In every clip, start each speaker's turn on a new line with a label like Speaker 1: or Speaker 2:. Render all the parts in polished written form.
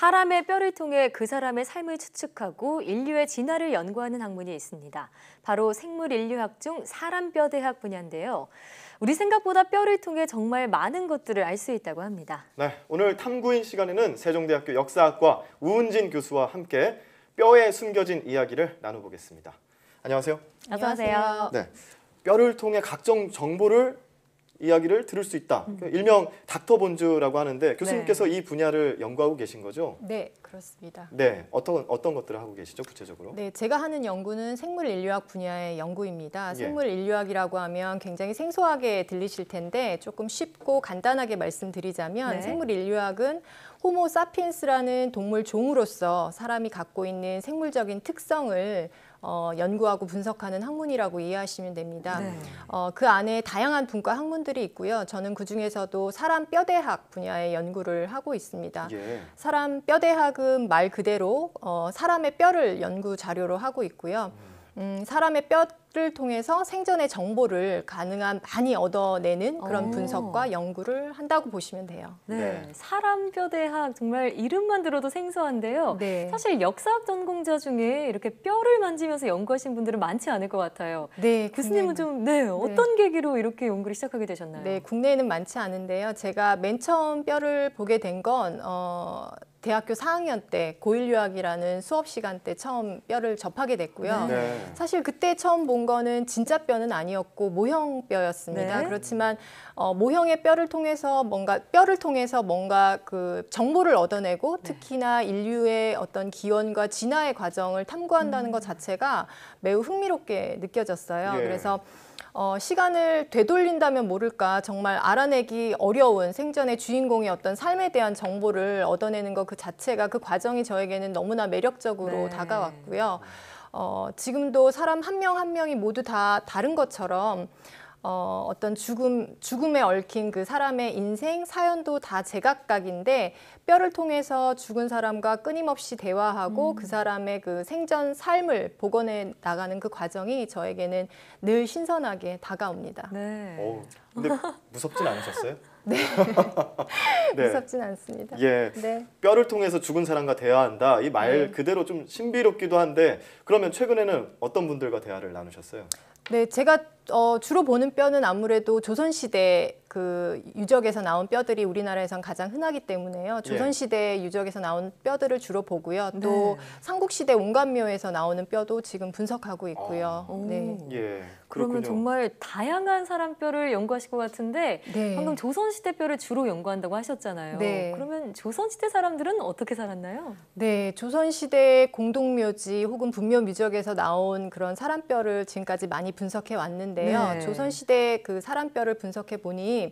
Speaker 1: 사람의 뼈를 통해 그 사람의 삶을 추측하고 인류의 진화를 연구하는 학문이 있습니다. 바로 생물인류학 중 사람뼈대학 분야인데요. 우리 생각보다 뼈를 통해 정말 많은 것들을 알 수 있다고 합니다.
Speaker 2: 네, 오늘 탐구인 시간에는 세종대학교 역사학과 우은진 교수와 함께 뼈에 숨겨진 이야기를 나눠보겠습니다. 안녕하세요.
Speaker 1: 안녕하세요.
Speaker 2: 네, 뼈를 통해 각종 정보를 이야기를 들을 수 있다. 일명 닥터본즈라고 하는데 교수님께서 이 분야를 연구하고 계신 거죠?
Speaker 3: 네, 그렇습니다.
Speaker 2: 네, 어떤 것들을 하고 계시죠, 구체적으로?
Speaker 3: 네, 제가 하는 연구는 생물인류학 분야의 연구입니다.
Speaker 2: 예.
Speaker 3: 생물인류학이라고 하면 굉장히 생소하게 들리실 텐데 조금 쉽고 간단하게 말씀드리자면
Speaker 1: 네.
Speaker 3: 생물인류학은 호모 사피엔스라는 동물 종으로서 사람이 갖고 있는 생물적인 특성을 연구하고 분석하는 학문이라고 이해하시면 됩니다.
Speaker 1: 네.
Speaker 3: 그 안에 다양한 분과 학문들이 있고요. 저는 그중에서도 사람 뼈대학 분야의 연구를 하고 있습니다.
Speaker 2: 예.
Speaker 3: 사람 뼈대학은 말 그대로 사람의 뼈를 연구 자료로 하고 있고요. 사람의 뼈를 통해서 생전의 정보를 가능한 많이 얻어내는 그런 분석과 연구를 한다고 보시면 돼요.
Speaker 1: 네, 사람뼈대학 정말 이름만 들어도 생소한데요.
Speaker 3: 네.
Speaker 1: 사실 역사학 전공자 중에 이렇게 뼈를 만지면서 연구하신 분들은 많지 않을 것 같아요.
Speaker 3: 네,
Speaker 1: 교수님은 좀 어떤 계기로 이렇게 연구를 시작하게 되셨나요?
Speaker 3: 네, 국내에는 많지 않은데요. 제가 맨 처음 뼈를 보게 된 건 대학교 4학년 때 고인류학이라는 수업 시간 때 처음 뼈를 접하게 됐고요.
Speaker 2: 네.
Speaker 3: 사실 그때 처음 본 거는 진짜 뼈는 아니었고 모형 뼈였습니다.
Speaker 1: 네.
Speaker 3: 그렇지만 모형의 뼈를 통해서 뭔가 그 정보를 얻어내고 특히나 인류의 어떤 기원과 진화의 과정을 탐구한다는 것 자체가 매우 흥미롭게 느껴졌어요.
Speaker 2: 예.
Speaker 3: 그래서 시간을 되돌린다면 모를까 정말 알아내기 어려운 생전의 주인공의 어떤 삶에 대한 정보를 얻어내는 것 그 자체가 그 과정이 저에게는 너무나 매력적으로
Speaker 1: 네.
Speaker 3: 다가왔고요. 지금도 사람 한 명 한 명이 모두 다 다른 것처럼 어떤 죽음에 얽힌 그 사람의 인생, 사연도 다 제각각인데 뼈를 통해서 죽은 사람과 끊임없이 대화하고 그 사람의 그 생전 삶을 복원해 나가는 그 과정이 저에게는 늘 신선하게 다가옵니다.
Speaker 1: 네.
Speaker 2: 근데 무섭진 않으셨어요?
Speaker 3: 네.
Speaker 2: 네.
Speaker 3: 무섭진 않습니다.
Speaker 2: 예.
Speaker 3: 네.
Speaker 2: 뼈를 통해서 죽은 사람과 대화한다. 이 말
Speaker 3: 네.
Speaker 2: 그대로 좀 신비롭기도 한데 그러면 최근에는 어떤 분들과 대화를 나누셨어요?
Speaker 3: 네, 제가 주로 보는 뼈는 아무래도 조선시대 그 유적에서 나온 뼈들이 우리나라에선 가장 흔하기 때문에요. 조선시대 유적에서 나온 뼈들을 주로 보고요. 또 삼국시대 온감묘에서 나오는 뼈도 지금 분석하고 있고요. 네.
Speaker 2: 예.
Speaker 1: 그러면
Speaker 2: 그렇군요.
Speaker 1: 정말 다양한 사람 뼈를 연구하실 것 같은데
Speaker 3: 네.
Speaker 1: 방금 조선시대 뼈를 주로 연구한다고 하셨잖아요.
Speaker 3: 네.
Speaker 1: 그러면 조선시대 사람들은 어떻게 살았나요?
Speaker 3: 네, 조선시대 공동묘지 혹은 분묘유적에서 나온 그런 사람뼈를 지금까지 많이 분석해 왔는데요.
Speaker 1: 네.
Speaker 3: 조선시대 그 사람뼈를 분석해 보니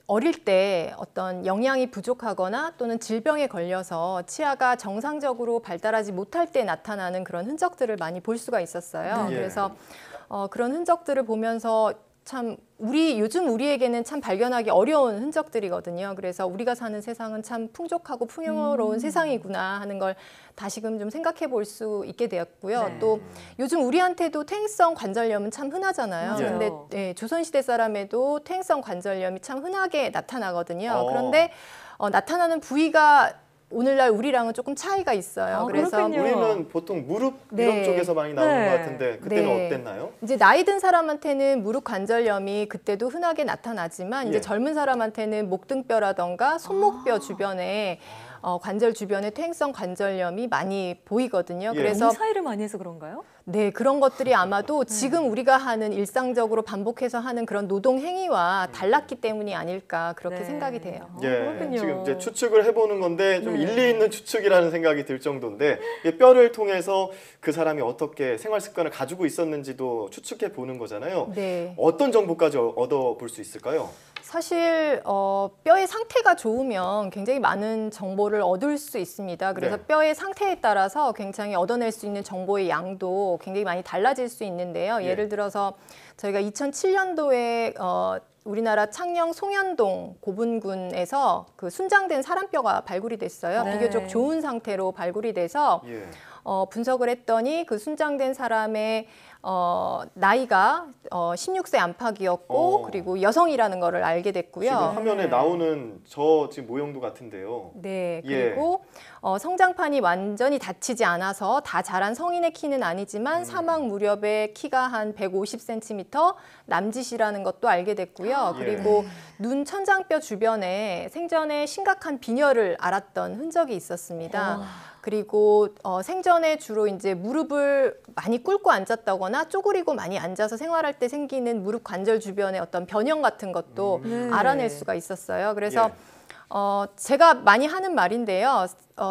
Speaker 3: 어릴 때 어떤 영양이 부족하거나 또는 질병에 걸려서 치아가 정상적으로 발달하지 못할 때 나타나는 그런 흔적들을 많이 볼 수가 있었어요.
Speaker 2: 네.
Speaker 3: 그래서 그런 흔적들을 보면서 참 요즘 우리에게는 참 발견하기 어려운 흔적들이거든요. 그래서 우리가 사는 세상은 참 풍족하고 풍요로운 세상이구나 하는 걸 다시금 좀 생각해 볼 수 있게 되었고요.
Speaker 1: 네.
Speaker 3: 또 요즘 우리한테도 퇴행성 관절염은 참 흔하잖아요.
Speaker 1: 맞아요.
Speaker 3: 근데 네, 조선시대 사람에도 퇴행성 관절염이 참 흔하게 나타나거든요. 그런데 나타나는 부위가 오늘날 우리랑은 조금 차이가 있어요. 그래서
Speaker 1: 그렇군요.
Speaker 2: 우리는 보통 무릎
Speaker 3: 네.
Speaker 2: 이런 쪽에서 많이 나오는
Speaker 1: 네.
Speaker 2: 것 같은데 그때는
Speaker 3: 네.
Speaker 2: 어땠나요?
Speaker 3: 이제 나이 든 사람한테는 무릎 관절염이 그때도 흔하게 나타나지만 이제
Speaker 2: 예.
Speaker 3: 젊은 사람한테는 목등뼈라던가 손목뼈 주변에 관절 주변에 퇴행성 관절염이 많이 보이거든요.
Speaker 2: 예.
Speaker 3: 그래서
Speaker 1: 너무 차이를 많이 해서 그런가요?
Speaker 3: 네, 그런 것들이 아마도 지금 우리가 하는 일상적으로 반복해서 하는 그런 노동 행위와 달랐기 때문이 아닐까 그렇게
Speaker 1: 네.
Speaker 3: 생각이 돼요.
Speaker 2: 예,
Speaker 1: 그렇군요.
Speaker 2: 지금 이제 추측을 해보는 건데 좀
Speaker 1: 네.
Speaker 2: 일리 있는 추측이라는 생각이 들 정도인데 이 뼈를 통해서 그 사람이 어떻게 생활 습관을 가지고 있었는지도 추측해 보는 거잖아요.
Speaker 3: 네.
Speaker 2: 어떤 정보까지 얻어볼 수 있을까요?
Speaker 3: 사실 뼈의 상태가 좋으면 굉장히 많은 정보를 얻을 수 있습니다. 그래서
Speaker 2: 네.
Speaker 3: 뼈의 상태에 따라서 굉장히 얻어낼 수 있는 정보의 양도 굉장히 많이 달라질 수 있는데요.
Speaker 2: 예.
Speaker 3: 예를 들어서 저희가 2007년도에 우리나라 창녕 송현동 고분군에서 그 순장된 사람뼈가 발굴이 됐어요.
Speaker 1: 네.
Speaker 3: 비교적 좋은 상태로 발굴이 돼서
Speaker 2: 예.
Speaker 3: 분석을 했더니 그 순장된 사람의 나이가 16세 안팎이었고 그리고 여성이라는 거를 알게 됐고요.
Speaker 2: 지금 화면에 나오는 저 지금 모형도 같은데요.
Speaker 3: 네,
Speaker 2: 예.
Speaker 3: 그리고 성장판이 완전히 닫히지 않아서 다 자란 성인의 키는 아니지만 사망 무렵에 키가 한 150cm 남짓이라는 것도 알게 됐고요.
Speaker 2: 예.
Speaker 3: 그리고 눈 천장뼈 주변에 생전에 심각한 빈혈을 앓았던 흔적이 있었습니다. 그리고 생전에 주로 이제 무릎을 많이 꿇고 앉았다거나 쪼그리고 많이 앉아서 생활할 때 생기는 무릎 관절 주변의 어떤 변형 같은 것도 알아낼 수가 있었어요. 그래서 제가 많이 하는 말인데요.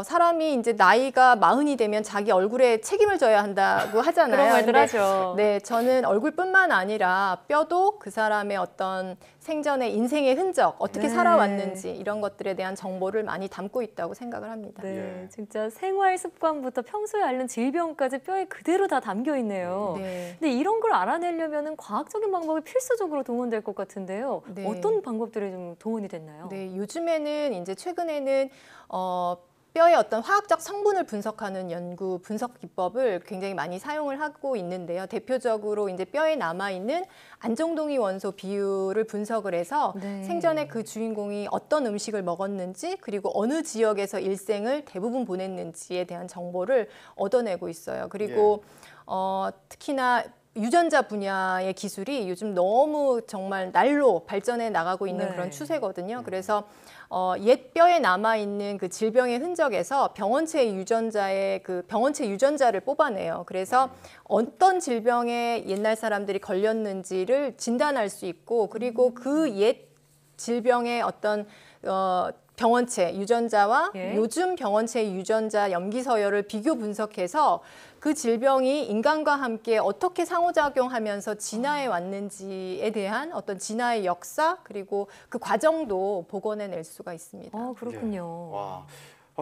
Speaker 3: 사람이 이제 나이가 40이 되면 자기 얼굴에 책임을 져야 한다고 하잖아요.
Speaker 1: 그런 말들
Speaker 3: 근데
Speaker 1: 하죠.
Speaker 3: 네, 저는 얼굴뿐만 아니라 뼈도 그 사람의 어떤 생전의 인생의 흔적, 어떻게
Speaker 1: 네.
Speaker 3: 살아왔는지 이런 것들에 대한 정보를 많이 담고 있다고 생각을 합니다.
Speaker 1: 네,
Speaker 2: 예.
Speaker 1: 진짜 생활 습관부터 평소에 앓는 질병까지 뼈에 그대로 다 담겨 있네요.
Speaker 3: 네.
Speaker 1: 근데 이런 걸 알아내려면 과학적인 방법이 필수적으로 동원될 것 같은데요.
Speaker 3: 네.
Speaker 1: 어떤 방법들이 좀 동원이 됐나요?
Speaker 3: 네, 요즘에는 이제 최근에는 뼈의 어떤 화학적 성분을 분석하는 연구 분석 기법을 굉장히 많이 사용을 하고 있는데요. 대표적으로 이제 뼈에 남아 있는 안정동위 원소 비율을 분석을 해서
Speaker 1: 네.
Speaker 3: 생전에 그 주인공이 어떤 음식을 먹었는지 그리고 어느 지역에서 일생을 대부분 보냈는지에 대한 정보를 얻어내고 있어요. 그리고 특히나 유전자 분야의 기술이 요즘 너무 정말 날로 발전해 나가고 있는
Speaker 1: 네.
Speaker 3: 그런 추세거든요. 그래서 옛 뼈에 남아 있는 그 질병의 흔적에서 병원체 유전자의 그 병원체 유전자를 뽑아내요. 그래서 어떤 질병에 옛날 사람들이 걸렸는지를 진단할 수 있고, 그리고 그 옛 질병의 어떤 병원체 유전자와
Speaker 1: 예.
Speaker 3: 요즘 병원체 유전자 염기 서열을 비교 분석해서 그 질병이 인간과 함께 어떻게 상호작용하면서 진화해 왔는지에 대한 어떤 진화의 역사 그리고 그 과정도 복원해낼 수가 있습니다.
Speaker 1: 그렇군요.
Speaker 2: 예. 와.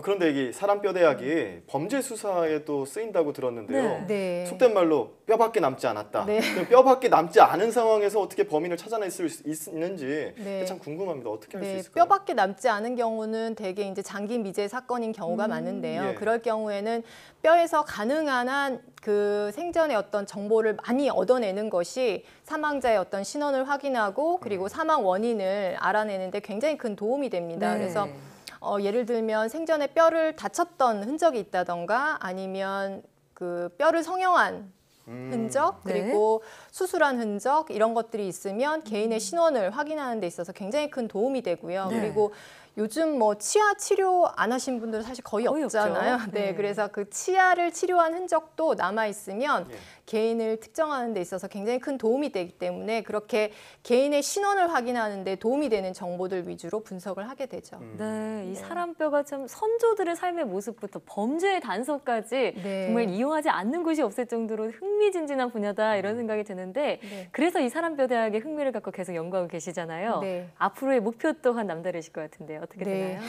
Speaker 2: 그런데 이게 사람뼈대학이 범죄 수사에도 쓰인다고 들었는데요.
Speaker 1: 네.
Speaker 3: 네.
Speaker 2: 속된 말로 뼈밖에 남지 않았다.
Speaker 3: 네.
Speaker 2: 그럼 뼈밖에 남지 않은 상황에서 어떻게 범인을 찾아낼 수 있는지
Speaker 3: 네.
Speaker 2: 참 궁금합니다. 어떻게 할 수
Speaker 3: 네,
Speaker 2: 있을까요?
Speaker 3: 뼈밖에 남지 않은 경우는 대개 이제 장기 미제 사건인 경우가 많은데요.
Speaker 2: 예.
Speaker 3: 그럴 경우에는 뼈에서 가능한 한 그 생전의 어떤 정보를 많이 얻어내는 것이 사망자의 어떤 신원을 확인하고 그리고 사망 원인을 알아내는데 굉장히 큰 도움이 됩니다.
Speaker 1: 네.
Speaker 3: 그래서 예를 들면 생전에 뼈를 다쳤던 흔적이 있다던가 아니면 그 뼈를 성형한 흔적
Speaker 1: 네.
Speaker 3: 그리고 수술한 흔적 이런 것들이 있으면 개인의 신원을 확인하는 데 있어서 굉장히 큰 도움이 되고요.
Speaker 1: 네.
Speaker 3: 그리고 요즘 뭐 치아 치료 안 하신 분들은 사실 거의 없잖아요.
Speaker 1: 없죠.
Speaker 3: 네,
Speaker 1: 네.
Speaker 3: 그래서 그 치아를 치료한 흔적도 남아 있으면
Speaker 2: 예.
Speaker 3: 개인을 특정하는 데 있어서 굉장히 큰 도움이 되기 때문에 그렇게 개인의 신원을 확인하는 데 도움이 되는 정보들 위주로 분석을 하게 되죠.
Speaker 1: 네, 이 사람뼈가 참 선조들의 삶의 모습부터 범죄의 단서까지
Speaker 3: 네.
Speaker 1: 정말 이용하지 않는 곳이 없을 정도로 흥미진진한 분야다 이런 생각이 드는데
Speaker 3: 네.
Speaker 1: 그래서 이 사람뼈 대학에 흥미를 갖고 계속 연구하고 계시잖아요.
Speaker 3: 네.
Speaker 1: 앞으로의 목표 또한 남다르실 것 같은데요. 어떻게
Speaker 3: 네.
Speaker 1: 되나요?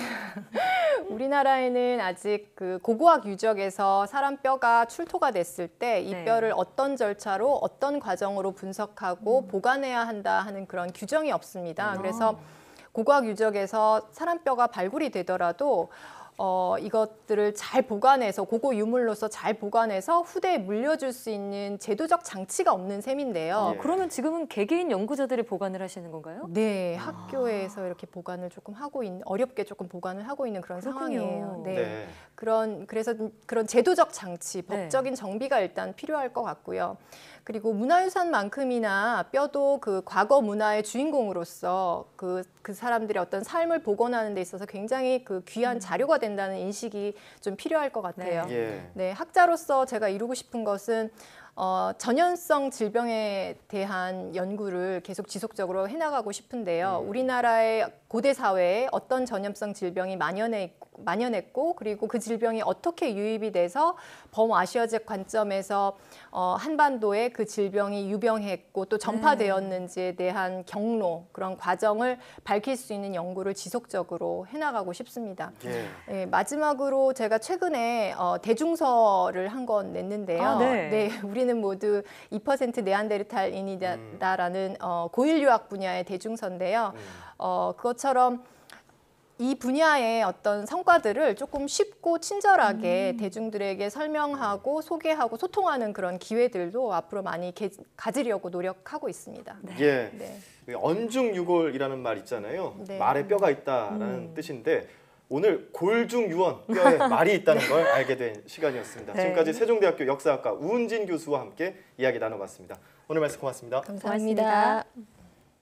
Speaker 3: 우리나라에는 아직 그 고고학 유적에서 사람 뼈가 출토가 됐을 때 이
Speaker 1: 네.
Speaker 3: 뼈를 어떤 절차로 어떤 과정으로 분석하고 보관해야 한다 하는 그런 규정이 없습니다. 그래서 고고학 유적에서 사람 뼈가 발굴이 되더라도 이것들을 잘 보관해서 고고 유물로서 잘 보관해서 후대에 물려줄 수 있는 제도적 장치가 없는 셈인데요.
Speaker 2: 예.
Speaker 1: 그러면 지금은 개개인 연구자들이 보관을 하시는 건가요?
Speaker 3: 네, 학교에서 이렇게 보관을 조금 하고 있는 어렵게 조금 보관을 하고 있는 그런
Speaker 1: 그렇군요.
Speaker 3: 상황이에요.
Speaker 2: 네.
Speaker 3: 그래서 그런 제도적 장치,
Speaker 1: 네.
Speaker 3: 법적인 정비가 일단 필요할 것 같고요. 그리고 문화유산만큼이나 뼈도 그 과거 문화의 주인공으로서 그 사람들의 어떤 삶을 복원하는 데 있어서 굉장히 그 귀한 자료가 된다는 인식이 좀 필요할 것 같아요.
Speaker 2: 예.
Speaker 3: 네, 학자로서 제가 이루고 싶은 것은 전염성 질병에 대한 연구를 계속 지속적으로 해나가고 싶은데요. 우리나라의 고대 사회에 어떤 전염성 질병이 만연했고 그리고 그 질병이 어떻게 유입이 돼서 범아시아적 관점에서 한반도에 그 질병이 유병했고 또 전파되었는지에 대한 경로 그런 과정을 밝힐 수 있는 연구를 지속적으로 해나가고 싶습니다.
Speaker 2: 예.
Speaker 3: 네, 마지막으로 제가 최근에 대중서를 한 권 냈는데요.
Speaker 1: 아, 네.
Speaker 3: 우리는 모두 2% 네안데르탈인이다라는 고인류학 분야의 대중서인데요. 그것처럼 이 분야의 어떤 성과들을 조금 쉽고 친절하게 대중들에게 설명하고 소개하고 소통하는 그런 기회들도 앞으로 많이 가지려고 노력하고 있습니다.
Speaker 2: 예.
Speaker 3: 네.
Speaker 2: 언중유골이라는 말 있잖아요.
Speaker 3: 네.
Speaker 2: 말에 뼈가 있다라는 뜻인데 오늘 골중유언 뼈에 말이 있다는 걸 알게 된 시간이었습니다.
Speaker 1: 네.
Speaker 2: 지금까지 세종대학교 역사학과 우은진 교수와 함께 이야기 나눠봤습니다. 오늘 말씀 고맙습니다.
Speaker 3: 감사합니다.
Speaker 1: 고맙습니다.